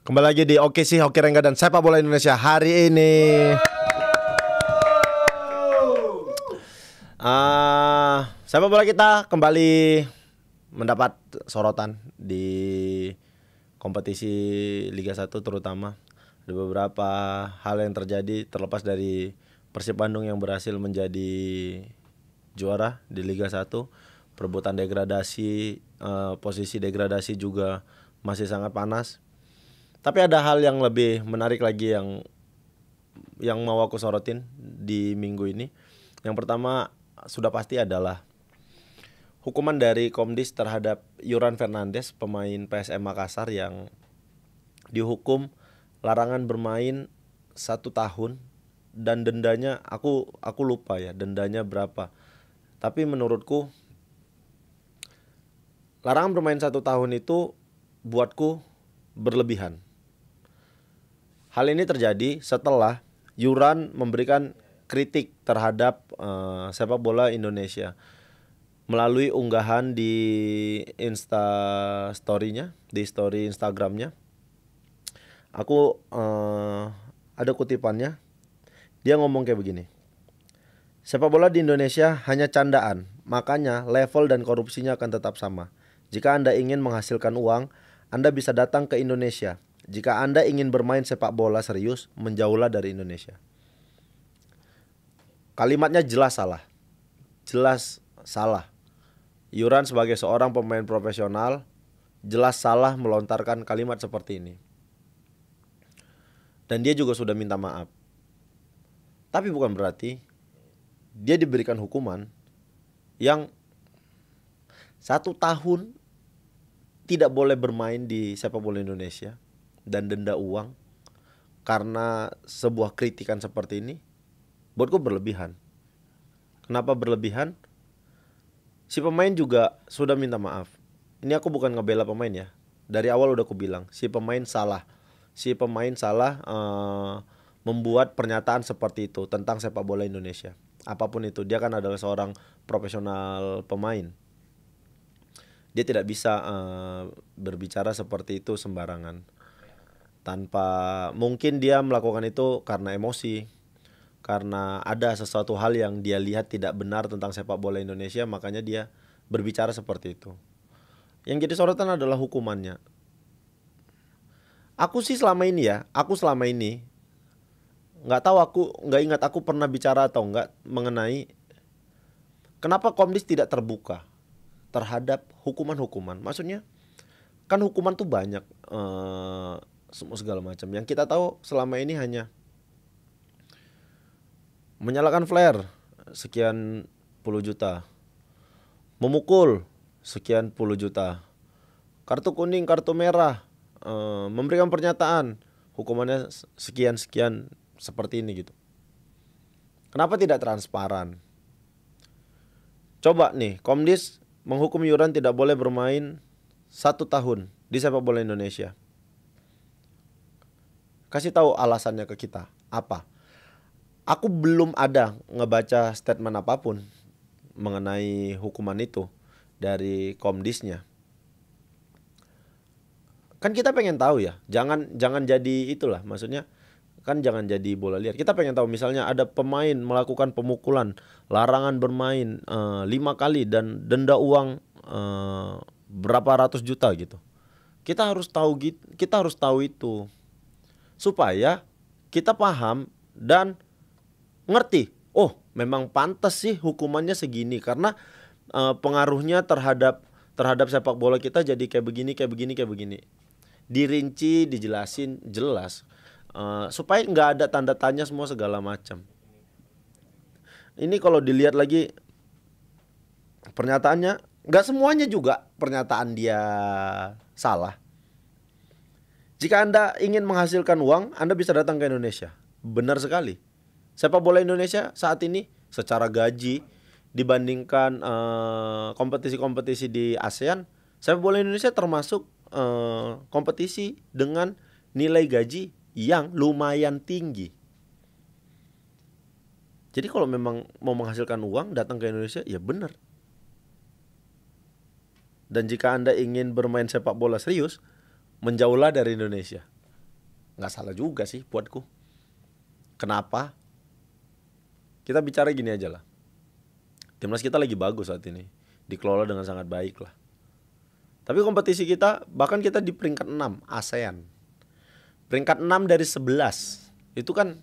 Kembali lagi di Oke Sih Hoki Rengga dan Sepak Bola Indonesia hari ini. Sepak bola kita kembali mendapat sorotan di kompetisi Liga 1 terutama. Ada beberapa hal yang terjadi terlepas dari Persib Bandung yang berhasil menjadi juara di Liga 1. Perebutan degradasi, posisi degradasi juga masih sangat panas. Tapi ada hal yang lebih menarik lagi yang mau aku sorotin di minggu ini. Yang pertama sudah pasti adalah hukuman dari Komdis terhadap Yuran Fernandes, pemain PSM Makassar yang dihukum larangan bermain 1 tahun dan dendanya aku lupa ya dendanya berapa. Tapi menurutku larangan bermain 1 tahun itu buatku berlebihan. Hal ini terjadi setelah Yuran memberikan kritik terhadap sepak bola Indonesia melalui unggahan di Story-nya, di story Instagramnya. Aku ada kutipannya. Dia ngomong kayak begini. Sepak bola di Indonesia hanya candaan, makanya level dan korupsinya akan tetap sama. Jika Anda ingin menghasilkan uang, Anda bisa datang ke Indonesia. Jika Anda ingin bermain sepak bola serius, menjauhlah dari Indonesia. Kalimatnya jelas salah. Jelas salah. Yuran sebagai seorang pemain profesional jelas salah melontarkan kalimat seperti ini. Dan dia juga sudah minta maaf. Tapi bukan berarti dia diberikan hukuman yang 1 tahun tidak boleh bermain di sepak bola Indonesia dan denda uang karena sebuah kritikan seperti ini. Buatku berlebihan. Kenapa berlebihan? Si pemain juga sudah minta maaf. Ini aku bukan ngebela pemain ya. Dari awal udah aku bilang, si pemain salah. Si pemain salah membuat pernyataan seperti itu tentang sepak bola Indonesia. Apapun itu, dia kan adalah seorang profesional pemain. Dia tidak bisa berbicara seperti itu sembarangan. Mungkin dia melakukan itu karena emosi. Karena ada sesuatu hal yang dia lihat tidak benar tentang sepak bola Indonesia, makanya dia berbicara seperti itu. Yang jadi sorotan adalah hukumannya. Aku selama ini nggak tahu, nggak ingat aku pernah bicara atau nggak mengenai kenapa Komdis tidak terbuka terhadap hukuman-hukuman. Maksudnya kan hukuman tuh banyak, semua segala macam. Yang kita tahu selama ini hanya menyalakan flare sekian puluh juta, memukul sekian puluh juta, kartu kuning, kartu merah, memberikan pernyataan hukumannya sekian seperti ini gitu. Kenapa tidak transparan? Coba nih, Komdis menghukum Yuran tidak boleh bermain 1 tahun di sepak bola Indonesia. Kasih tahu alasannya ke kita apa? Aku belum ada ngebaca statement apapun mengenai hukuman itu dari Komdisnya. Kan kita pengen tahu ya, jangan jadi itulah, maksudnya kan jangan jadi bola liar. Kita pengen tahu misalnya ada pemain melakukan pemukulan, larangan bermain 5 kali dan denda uang berapa ratus juta gitu. Kita harus tahu itu supaya kita paham dan ngerti. Oh, memang pantas sih hukumannya segini karena pengaruhnya terhadap sepak bola kita jadi kayak begini. Dirinci, dijelasin jelas supaya nggak ada tanda tanya semua segala macam. Ini kalau dilihat lagi pernyataannya, nggak semuanya juga pernyataan dia salah. Jika Anda ingin menghasilkan uang, Anda bisa datang ke Indonesia. Benar sekali. Sepak bola Indonesia saat ini secara gaji dibandingkan kompetisi-kompetisi di ASEAN, sepak bola Indonesia termasuk kompetisi dengan nilai gaji yang lumayan tinggi. Jadi kalau memang mau menghasilkan uang, datang ke Indonesia, ya benar. Dan jika Anda ingin bermain sepak bola serius, menjauhlah dari Indonesia. nggak salah juga sih buatku. Kenapa? Kita bicara gini aja lah. Timnas kita lagi bagus saat ini, dikelola dengan sangat baik lah. Tapi kompetisi kita, bahkan kita di peringkat 6 ASEAN. Peringkat 6 dari 11. Itu kan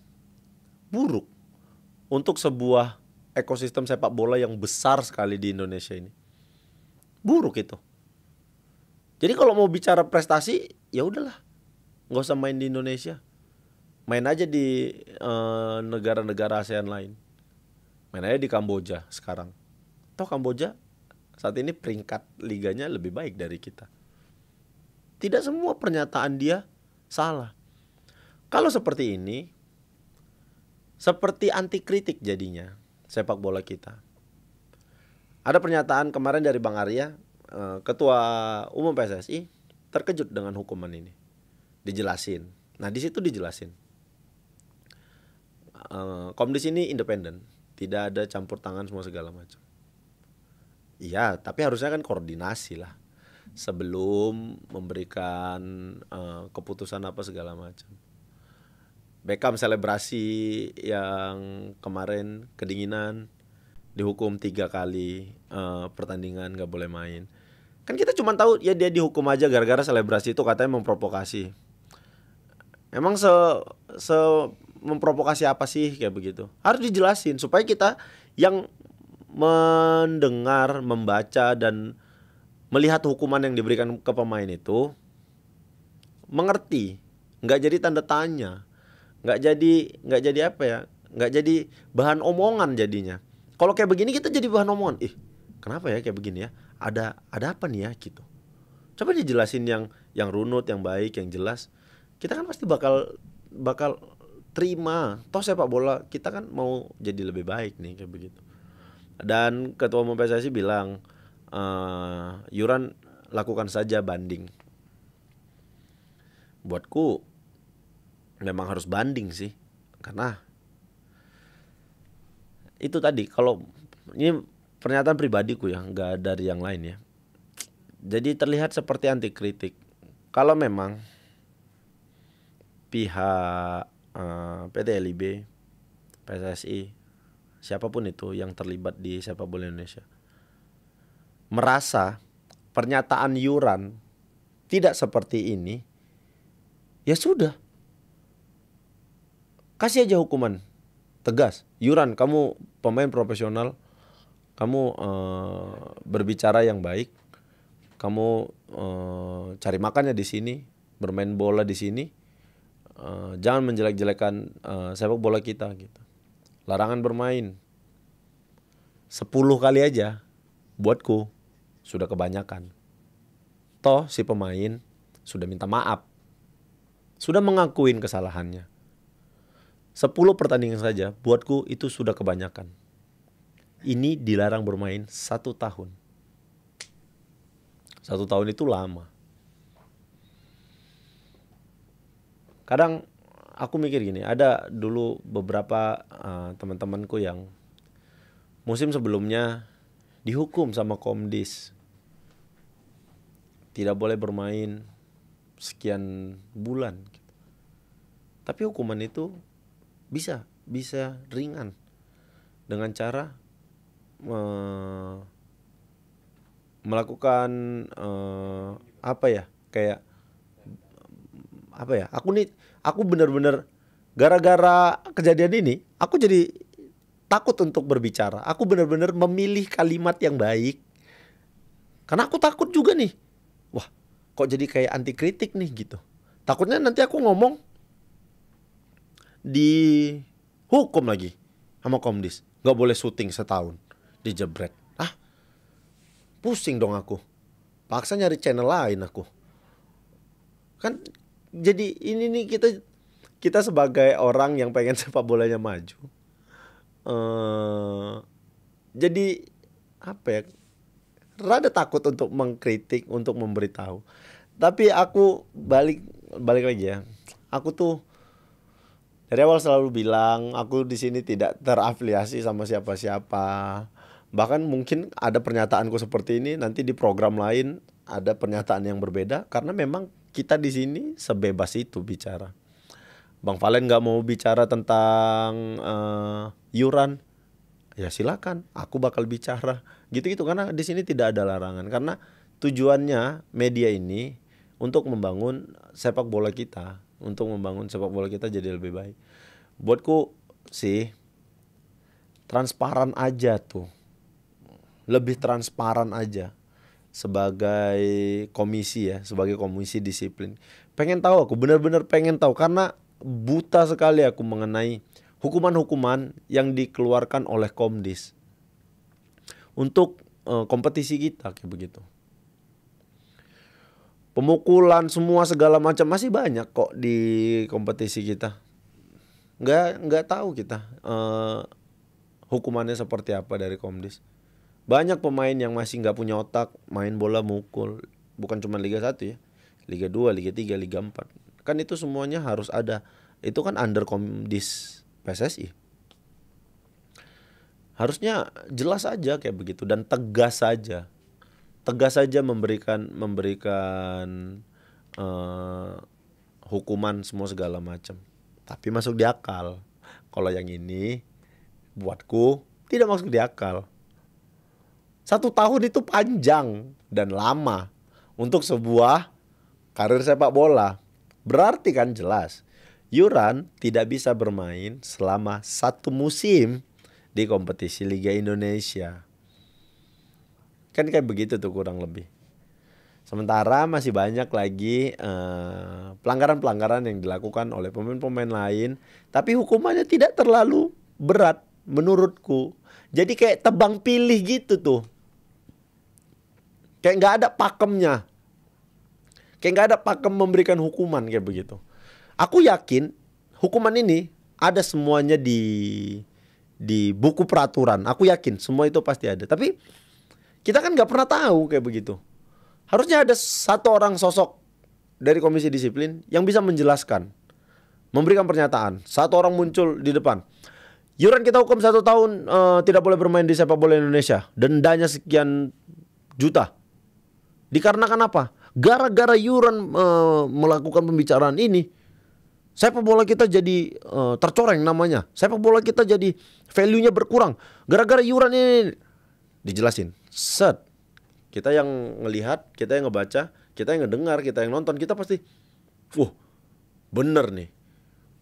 buruk untuk sebuah ekosistem sepak bola yang besar sekali di Indonesia ini. Buruk itu. Jadi kalau mau bicara prestasi, ya udahlah, nggak usah main di Indonesia. Main aja di negara-negara ASEAN lain. Main aja di Kamboja sekarang. Toh Kamboja saat ini peringkat liganya lebih baik dari kita. Tidak semua pernyataan dia salah. Kalau seperti ini, seperti anti kritik jadinya sepak bola kita. Ada pernyataan kemarin dari Bang Arya, Ketua Umum PSSI, terkejut dengan hukuman ini. Dijelasin. Nah di situ dijelasin. Komdis ini independen, tidak ada campur tangan semua segala macam. Iya, tapi harusnya kan koordinasi lah sebelum memberikan keputusan apa segala macam. Beckham selebrasi yang kemarin kedinginan, dihukum 3 kali pertandingan, nggak boleh main. Kan kita cuma tahu ya dia dihukum aja gara-gara selebrasi itu katanya memprovokasi. Emang se memprovokasi apa sih kayak begitu? Harus dijelasin supaya kita yang mendengar, membaca dan melihat hukuman yang diberikan ke pemain itu mengerti, nggak jadi tanda tanya, nggak jadi apa ya, nggak jadi bahan omongan jadinya. Kalau kayak begini kita jadi bahan omongan, kenapa ya kayak begini ya? Ada apa nih ya gitu. Coba dijelasin yang runut, yang baik, yang jelas. Kita kan pasti bakal terima. Toh sepak bola kita kan mau jadi lebih baik nih kayak begitu. Dan Ketua Umum PSSI bilang, Yuran lakukan saja banding. Buatku memang harus banding sih, karena itu tadi, kalau ini pernyataan pribadiku ya, nggak dari yang lain ya. Jadi terlihat seperti anti kritik. Kalau memang pihak PT LIB, PSSI, siapapun itu yang terlibat di sepak bola Indonesia merasa pernyataan Yuran tidak seperti ini, ya sudah, kasih aja hukuman tegas. Yuran, kamu pemain profesional, kamu berbicara yang baik, kamu cari makannya di sini, bermain bola di sini, jangan menjelek-jelekan sepak bola kita gitu. Larangan bermain 10 kali aja buatku sudah kebanyakan. Toh si pemain sudah minta maaf, sudah mengakuin kesalahannya. 10 pertandingan saja buatku itu sudah kebanyakan. Ini dilarang bermain 1 tahun. 1 tahun itu lama. Kadang aku mikir gini, ada dulu beberapa teman-temanku yang musim sebelumnya dihukum sama Komdis, tidak boleh bermain sekian bulan. Tapi hukuman itu bisa ringan dengan cara melakukan aku benar-benar gara-gara kejadian ini aku jadi takut untuk berbicara. Aku benar-benar memilih kalimat yang baik karena aku takut juga nih, wah kok jadi kayak anti kritik nih gitu. Takutnya nanti aku ngomong dihukum lagi sama Komdis, nggak boleh syuting setahun, dijebret. Pusing dong aku, paksa nyari channel lain aku. Kan jadi ini nih, kita sebagai orang yang pengen sepak bolanya maju, jadi apa ya, rada takut untuk mengkritik, untuk memberitahu. Tapi aku balik lagi ya, aku tuh dari awal selalu bilang aku di sini tidak terafiliasi sama siapa-siapa. Bahkan mungkin ada pernyataanku seperti ini nanti di program lain ada pernyataan yang berbeda, karena memang kita di sini sebebas itu bicara. Bang Valen nggak mau bicara tentang iuran, ya silakan, aku bakal bicara. Gitu-gitu, karena di sini tidak ada larangan. Karena tujuannya media ini untuk membangun sepak bola kita, untuk membangun sepak bola kita jadi lebih baik. Buatku sih transparan aja tuh, lebih transparan aja sebagai komisi ya, sebagai komisi disiplin. Pengen tahu, aku benar-benar pengen tahu, karena buta sekali aku mengenai hukuman-hukuman yang dikeluarkan oleh Komdis untuk kompetisi kita kayak begitu. Pemukulan semua segala macam masih banyak kok di kompetisi kita. Nggak tahu kita hukumannya seperti apa dari Komdis. Banyak pemain yang masih nggak punya otak, main bola mukul. Bukan cuma Liga 1 ya, Liga 2, Liga 3, Liga 4. Kan itu semuanya harus ada. Itu kan under Komdis PSSI. Harusnya jelas aja kayak begitu dan tegas saja. Tegas saja memberikan hukuman semua segala macam. Tapi masuk di akal. Kalau yang ini buatku tidak masuk di akal. 1 tahun itu panjang dan lama untuk sebuah karir sepak bola. Berarti kan jelas Yuran tidak bisa bermain selama 1 musim di kompetisi Liga Indonesia. Kan kayak begitu tuh kurang lebih. Sementara masih banyak lagi pelanggaran-pelanggaran yang dilakukan oleh pemain-pemain lain, tapi hukumannya tidak terlalu berat menurutku. Jadi kayak tebang pilih gitu tuh. Kayak nggak ada pakemnya. Kayak nggak ada pakem memberikan hukuman kayak begitu. Aku yakin hukuman ini ada semuanya di buku peraturan. Aku yakin semua itu pasti ada. Tapi kita kan nggak pernah tahu kayak begitu. Harusnya ada 1 orang sosok dari komisi disiplin yang bisa menjelaskan, memberikan pernyataan. 1 orang muncul di depan. Yuran kita hukum 1 tahun tidak boleh bermain di sepak bola Indonesia. Dendanya sekian juta. Dikarenakan apa? Gara-gara Yuran melakukan pembicaraan ini, sepak bola kita jadi tercoreng namanya. Sepak bola kita jadi value-nya berkurang. Gara-gara Yuran ini. Dijelasin. Set. Kita yang ngelihat, kita yang ngebaca, kita yang ngedengar, kita yang nonton, kita pasti bener nih.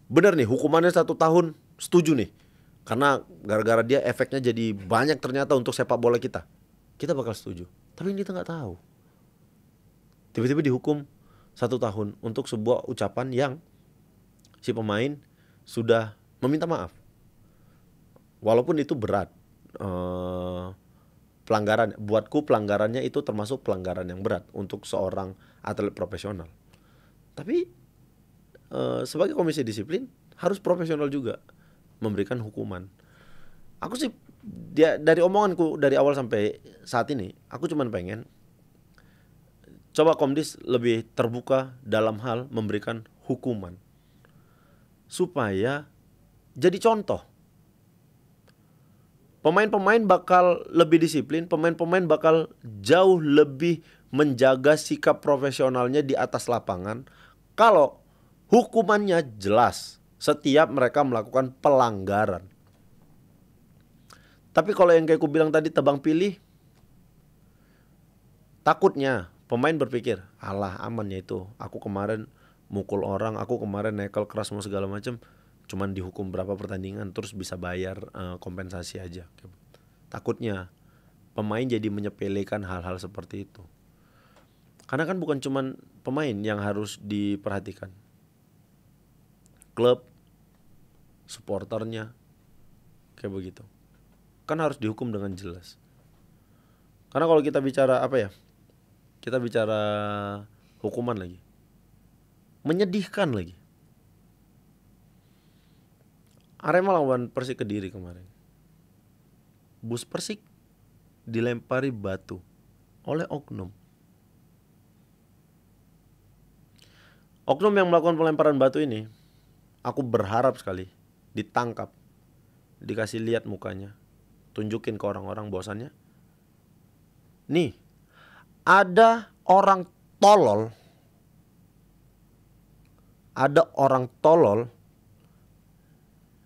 Bener nih, hukumannya 1 tahun, setuju nih. Karena gara-gara dia efeknya jadi banyak ternyata untuk sepak bola kita. Kita bakal setuju. Tapi kita nggak tahu. Tiba-tiba dihukum 1 tahun untuk sebuah ucapan yang si pemain sudah meminta maaf. Walaupun itu berat. Pelanggaran, buatku pelanggarannya itu termasuk pelanggaran yang berat untuk seorang atlet profesional. Tapi sebagai komisi disiplin harus profesional juga memberikan hukuman. Aku sih dari omonganku dari awal sampai saat ini, aku cuman pengen coba Komdis lebih terbuka dalam hal memberikan hukuman supaya jadi contoh. Pemain-pemain bakal lebih disiplin, pemain-pemain bakal jauh lebih menjaga sikap profesionalnya di atas lapangan kalau hukumannya jelas setiap mereka melakukan pelanggaran. Tapi kalau yang kayak aku bilang tadi tebang pilih, takutnya pemain berpikir, alah aman ya itu, aku kemarin mukul orang, aku kemarin nekel keras semua segala macam, cuman dihukum berapa pertandingan terus bisa bayar kompensasi aja. Takutnya pemain jadi menyepelekan hal-hal seperti itu. Karena kan bukan cuman pemain yang harus diperhatikan, klub, supporternya, kayak begitu. Kan harus dihukum dengan jelas. Karena kalau kita bicara apa ya, kita bicara hukuman lagi, menyedihkan lagi. Arema lawan Persik Kediri kemarin, bus Persik dilempari batu oleh oknum. Oknum yang melakukan pelemparan batu ini, aku berharap sekali ditangkap, dikasih lihat mukanya, tunjukin ke orang-orang bahwasannya, nih ada orang tolol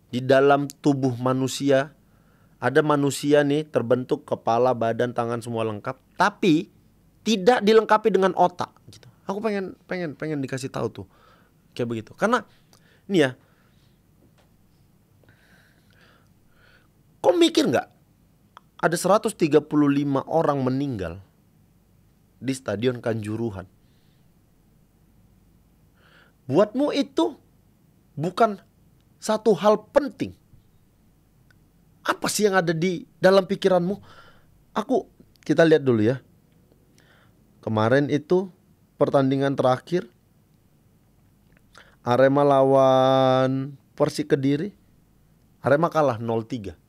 Di dalam tubuh manusia ada manusia nih terbentuk kepala, badan, tangan semua lengkap, tapi tidak dilengkapi dengan otak gitu. Aku pengen dikasih tahu tuh kayak begitu. Karena ini ya, kau mikir nggak ada 135 orang meninggal di Stadion Kanjuruhan. Buatmu itu bukan satu hal penting. Apa sih yang ada di dalam pikiranmu? Kita lihat dulu ya. Kemarin itu pertandingan terakhir Arema lawan Persik Kediri. Arema kalah 0-3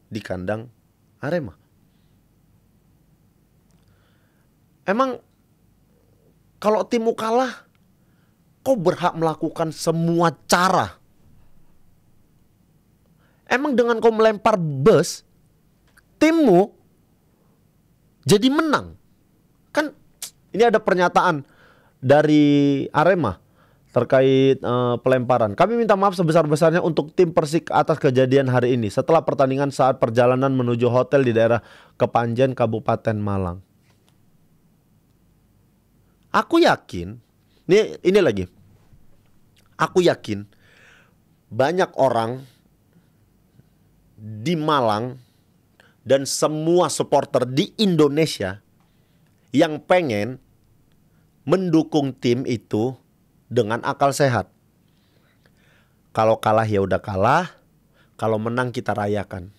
di kandang Arema. Emang kalau timmu kalah, kau berhak melakukan semua cara. Emang dengan kau melempar bus, timmu jadi menang? Kan ini ada pernyataan dari Arema terkait pelemparan. Kami minta maaf sebesar-besarnya untuk tim Persik atas kejadian hari ini setelah pertandingan saat perjalanan menuju hotel di daerah Kepanjen, Kabupaten Malang. Aku yakin, ini lagi. Aku yakin banyak orang di Malang dan semua supporter di Indonesia yang pengen mendukung tim itu dengan akal sehat. Kalau kalah ya udah kalah, kalau menang kita rayakan.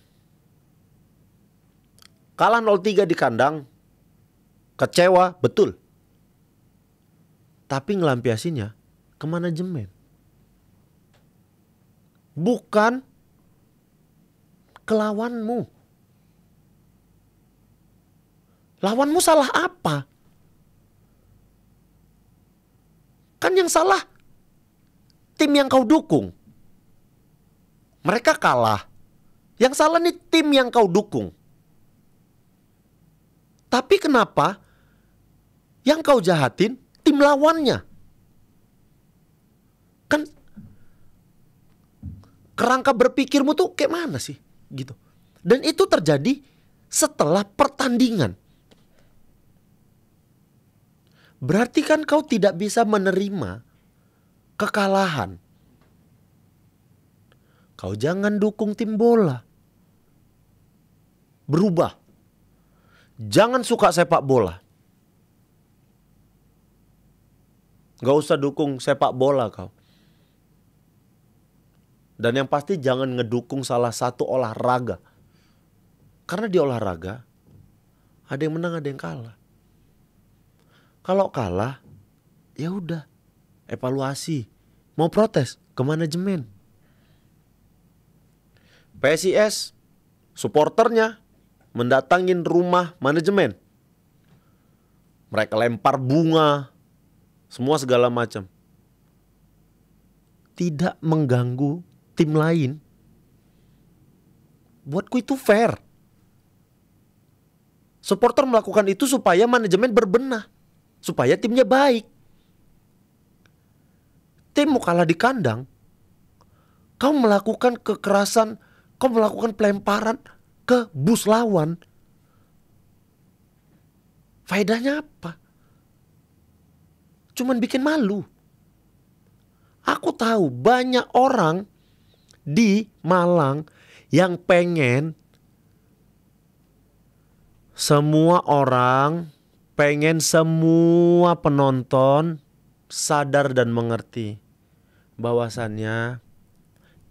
Kalah 0-3 di kandang, kecewa, betul. Tapi ngelampiasinya ke manajemen. Bukan ke lawanmu. Lawanmu salah apa? Kan yang salah tim yang kau dukung. Mereka kalah. Yang salah nih tim yang kau dukung. Tapi kenapa yang kau jahatin tim lawannya? Kan kerangka berpikirmu tuh kayak mana sih gitu. Dan itu terjadi setelah pertandingan. Berarti kan kau tidak bisa menerima kekalahan. Kau jangan dukung tim bola. Berubah. Jangan suka sepak bola. Gak usah dukung sepak bola kau. Dan yang pasti jangan ngedukung salah satu olahraga. Karena di olahraga ada yang menang, ada yang kalah. Kalau kalah, ya udah, evaluasi. Mau protes ke manajemen. PSIS supporternya mendatangin rumah manajemen. Mereka lempar bunga, semua segala macam. Tidak mengganggu tim lain. Buatku itu fair. Supporter melakukan itu supaya manajemen berbenah, supaya timnya baik. Timmu kalah di kandang, kau melakukan kekerasan, kau melakukan pelemparan ke bus lawan. Faedahnya apa? Cuman bikin malu. Aku tahu banyak orang di Malang yang pengen semua penonton sadar dan mengerti bahwasannya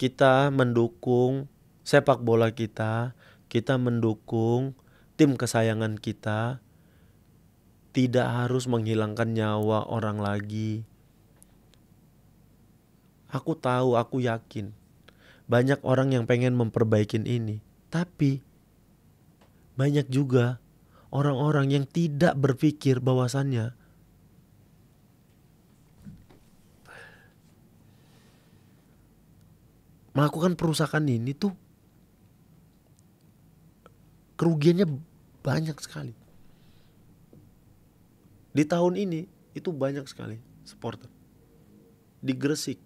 kita mendukung sepak bola kita mendukung tim kesayangan kita, tidak harus menghilangkan nyawa orang lagi. Aku tahu, aku yakin banyak orang yang pengen memperbaikin ini. Tapi banyak juga orang-orang yang tidak berpikir bahwasannya melakukan perusakan ini tuh kerugiannya banyak sekali. Di tahun ini itu banyak sekali supporter. Di Gresik,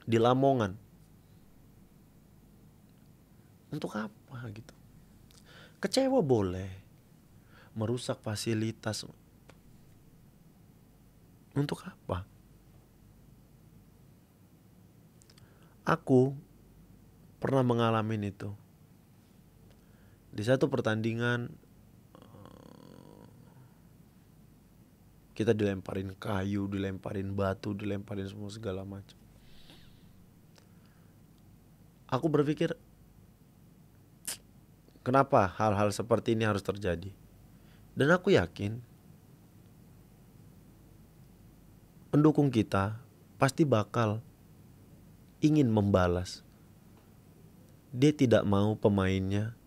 di Lamongan, Untuk apa gitu? Kecewa boleh, merusak fasilitas untuk apa? Aku pernah mengalami itu. Di satu pertandingan kita dilemparin kayu, dilemparin batu, dilemparin semua segala macam. Aku berpikir, kenapa hal-hal seperti ini harus terjadi? Dan aku yakin pendukung kita pasti bakal ingin membalas. Dia tidak mau pemainnya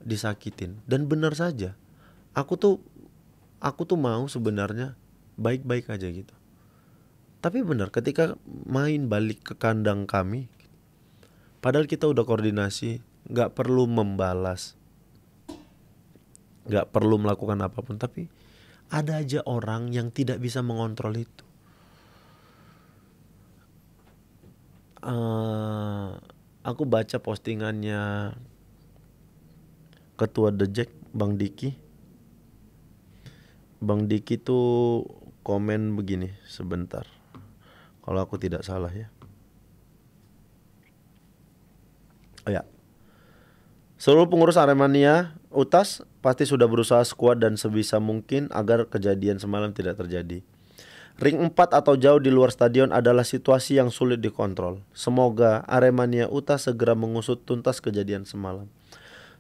disakitin. Dan benar saja, aku tuh mau sebenarnya baik-baik aja gitu. Tapi benar, ketika main balik ke kandang kami, padahal kita udah koordinasi, gak perlu membalas, gak perlu melakukan apapun, tapi ada aja orang yang tidak bisa mengontrol itu. Aku baca postingannya Ketua The Jack, Bang Diki. Bang Diki tuh komen begini, sebentar, kalau aku tidak salah ya. Oh ya, seluruh pengurus Aremania Utas pasti sudah berusaha sekuat dan sebisa mungkin agar kejadian semalam tidak terjadi. Ring 4 atau jauh di luar stadion adalah situasi yang sulit dikontrol. Semoga Aremania Utas segera mengusut tuntas kejadian semalam.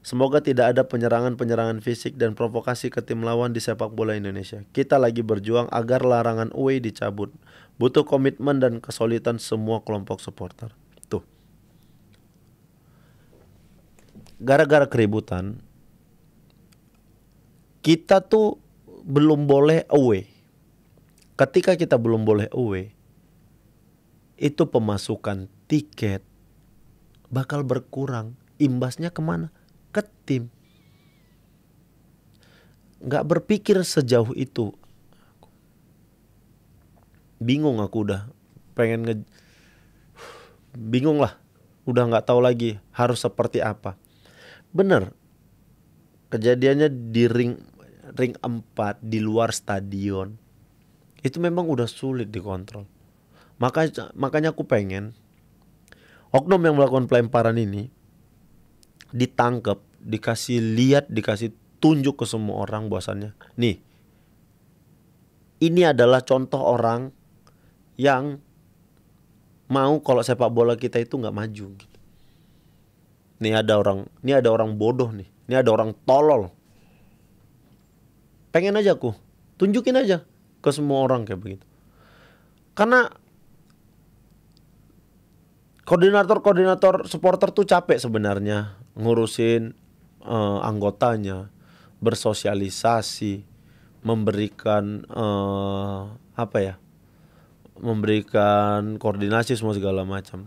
Semoga tidak ada penyerangan-penyerangan fisik dan provokasi ke tim lawan di sepak bola Indonesia. Kita lagi berjuang agar larangan away dicabut. Butuh komitmen dan kesolidan semua kelompok supporter. Tuh. Gara-gara keributan, kita tuh belum boleh away. Ketika kita belum boleh away, itu pemasukan tiket bakal berkurang. Imbasnya kemana? Ke tim. Gak berpikir sejauh itu. Bingung aku udah. Bingung lah. Udah gak tahu lagi harus seperti apa. Bener, kejadiannya di ring 4 di luar stadion. Itu memang udah sulit dikontrol. Makanya aku pengen oknum yang melakukan pelemparan ini ditangkap, dikasih lihat, dikasih tunjuk ke semua orang bahwasannya, nih, ini adalah contoh orang yang mau kalau sepak bola kita itu nggak maju. Nih ada orang bodoh nih, ini ada orang tolol. Pengen aja aku tunjukin aja ke semua orang kayak begitu. Karena koordinator supporter tuh capek sebenarnya ngurusin anggotanya, bersosialisasi, memberikan memberikan koordinasi semua segala macam.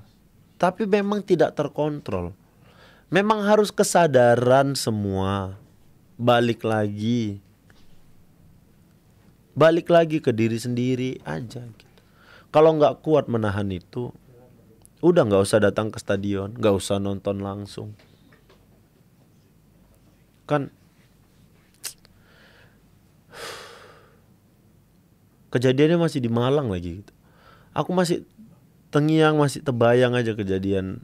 Tapi memang tidak terkontrol. Memang harus kesadaran semua. Balik lagi ke diri sendiri aja gitu. Kalau nggak kuat menahan itu, udah nggak usah datang ke stadion, nggak usah nonton langsung. Kan kejadiannya masih di Malang lagi gitu. Aku masih terngiang, masih terbayang aja kejadian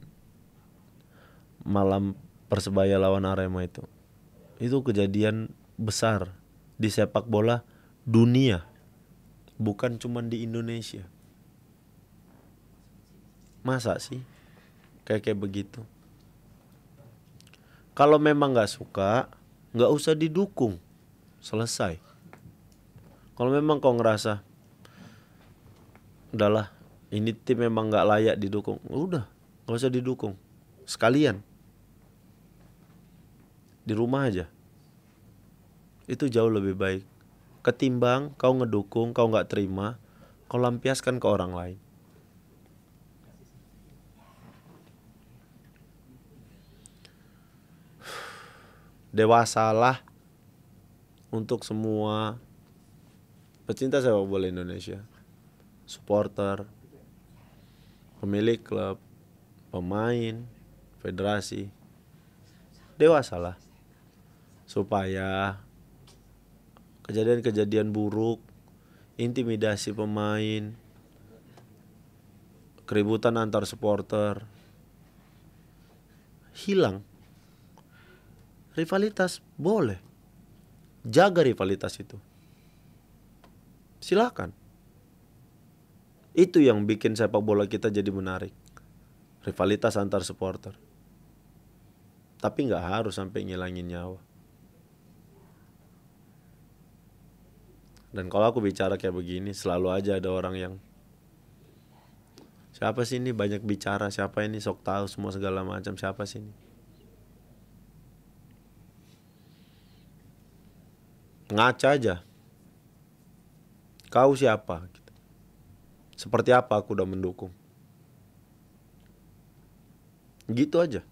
malam Persebaya lawan Arema itu. Itu kejadian besar di sepak bola dunia, bukan cuma di Indonesia. Masa sih kayak begitu? Kalau memang gak suka, gak usah didukung. Selesai. Kalau memang kau ngerasa, udahlah, ini tim memang gak layak didukung, udah, gak usah didukung. Sekalian di rumah aja. Itu jauh lebih baik ketimbang kau ngedukung, kau gak terima, kau lampiaskan ke orang lain. Dewasalah untuk semua pecinta sepak bola Indonesia, supporter, pemilik klub, pemain, federasi. dewasalah, supaya kejadian-kejadian buruk, intimidasi pemain, keributan antar supporter hilang. Rivalitas boleh, jaga rivalitas itu, silakan. Itu yang bikin sepak bola kita jadi menarik, rivalitas antar supporter. Tapi nggak harus sampai ngilangin nyawa. Dan kalau aku bicara kayak begini, selalu aja ada orang yang, siapa sih ini banyak bicara, siapa ini sok tahu semua segala macam, siapa sih ini? Ngaca aja. Kau siapa? Seperti apa aku udah mendukung? Gitu aja.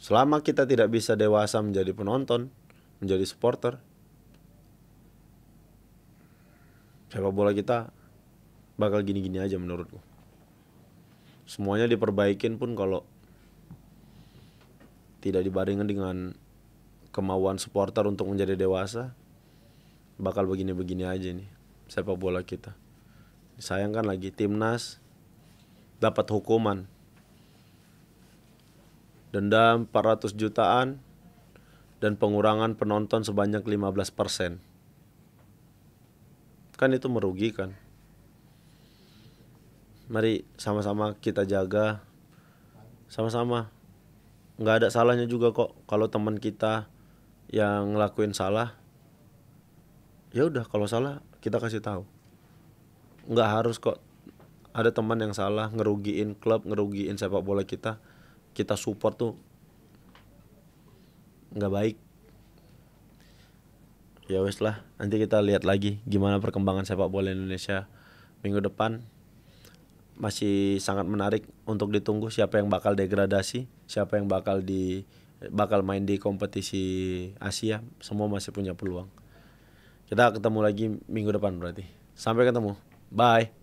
Selama kita tidak bisa dewasa menjadi penonton, menjadi supporter, sepak bola kita bakal gini-gini aja menurutku. Semuanya diperbaikin pun kalau tidak dibarengi dengan kemauan supporter untuk menjadi dewasa, bakal begini-begini aja nih sepak bola kita. Disayangkan lagi, timnas dapat hukuman denda 400 jutaan dan pengurangan penonton sebanyak 15%. Kan itu merugikan. Mari sama-sama kita jaga, sama-sama. Nggak ada salahnya juga kok kalau teman kita yang ngelakuin salah. Ya udah, kalau salah kita kasih tahu. Nggak harus kok ada teman yang salah ngerugiin klub, ngerugiin sepak bola kita support tuh nggak baik. Ya wes lah, nanti kita lihat lagi gimana perkembangan sepak bola Indonesia minggu depan. Masih sangat menarik untuk ditunggu siapa yang bakal degradasi, siapa yang bakal main di kompetisi Asia. Semua masih punya peluang. Kita ketemu lagi minggu depan berarti. Sampai ketemu. Bye.